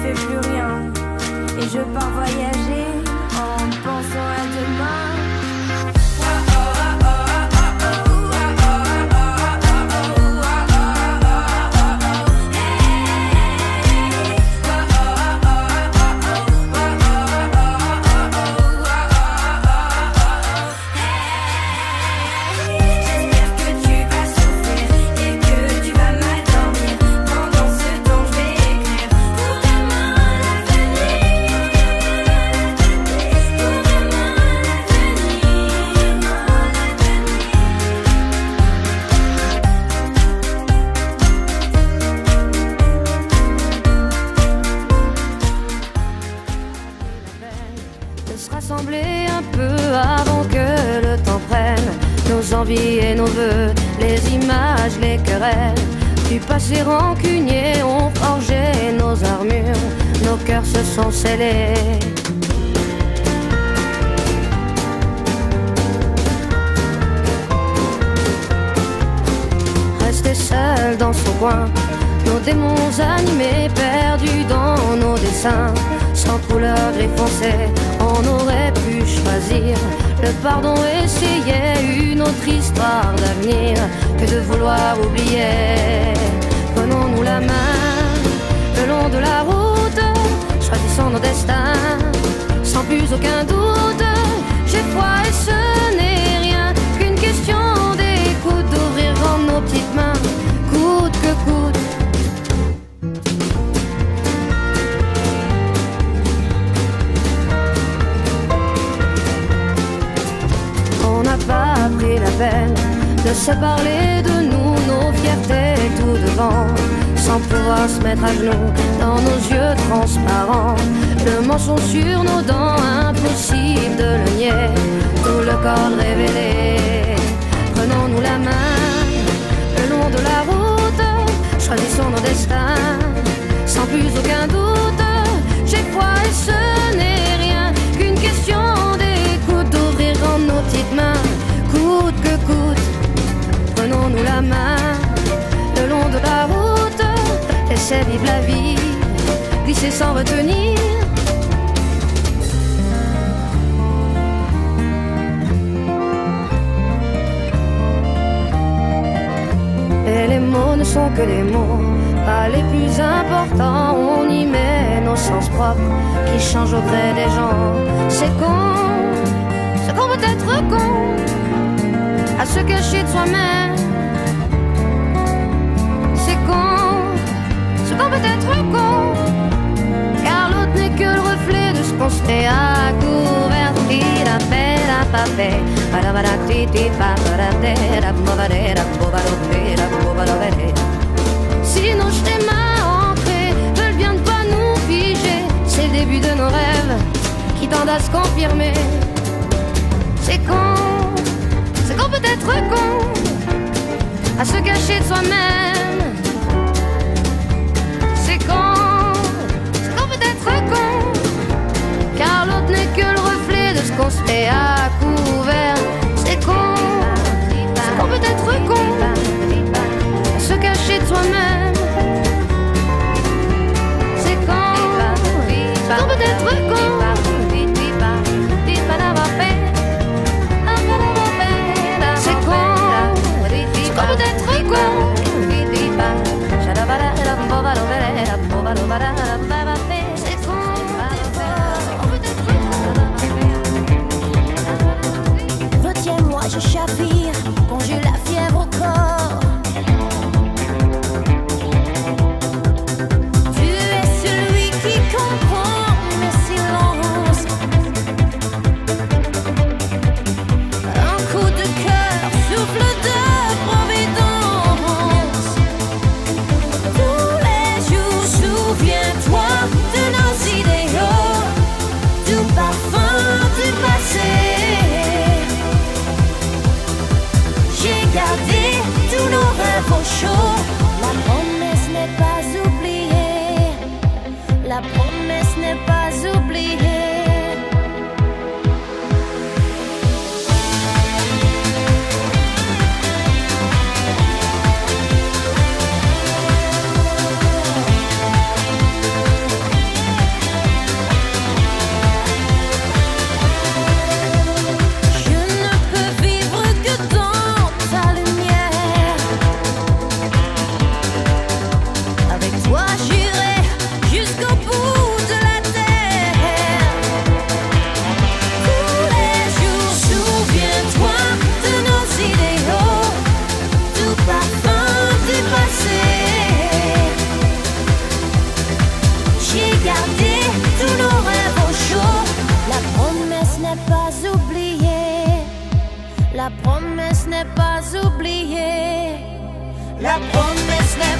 fais plus rien. Et je pars voyager en pensant à demain. Se rassembler un peu avant que le temps prenne nos envies et nos vœux, les images, les querelles du passé rancunier ont forgé nos armures, nos cœurs se sont scellés. Rester seul dans son coin, nos démons animés, perdus dans nos dessins, sans couleur gris foncé, on aurait pu choisir le pardon, essayer une autre histoire d'avenir que de vouloir oublier. Prenons-nous la main le long de la route, choisissons nos destins sans plus aucun doute. J'ai foi et ce n'est rien qu'une question d'écoute, d'ouvrir grand nos petites mains, coûte que coûte. On n'a pas pris la peine de se parler de nous, nos fiertés tout devant, sans pouvoir se mettre à genoux dans nos yeux transparents. Le mensonge sur nos dents, impossible de le nier, tout le corps révélé. Prenons-nous la main le long de la route, choisissons nos destins sans plus aucun doute. J'ai foi et ce n'est rien qu'une question d'écoute, d'ouvrir grand nos petites mains, coûte que coûte. Prenons-nous la main le long de la route, laissez vivre la vie, glisser sans retenir. Et les mots ne sont que des mots, pas les plus importants. On y met nos sens propres qui changent au gré des gens. C'est qu'on peut être con, à se cacher de soi-même. C'est qu'on peut être con, car l'autre n'est que le reflet de ce qu'on se fait à couvert. La paix, la papé, si nos schémas ancrés veulent bien ne pas nous figer, c'est le début de nos rêves qui tendent à se confirmer. C'est qu'on peut être con, à se cacher de soi-même. C'est qu'on peut être con, car l'autre n'est que le reflet de ce qu'on se fait à couvert. C'est qu'on peut être con, à se cacher de soi-même. C'est qu'on peut être con, c'est qu'on peut être con. La promesse n'est pas oubliée. La promesse n'est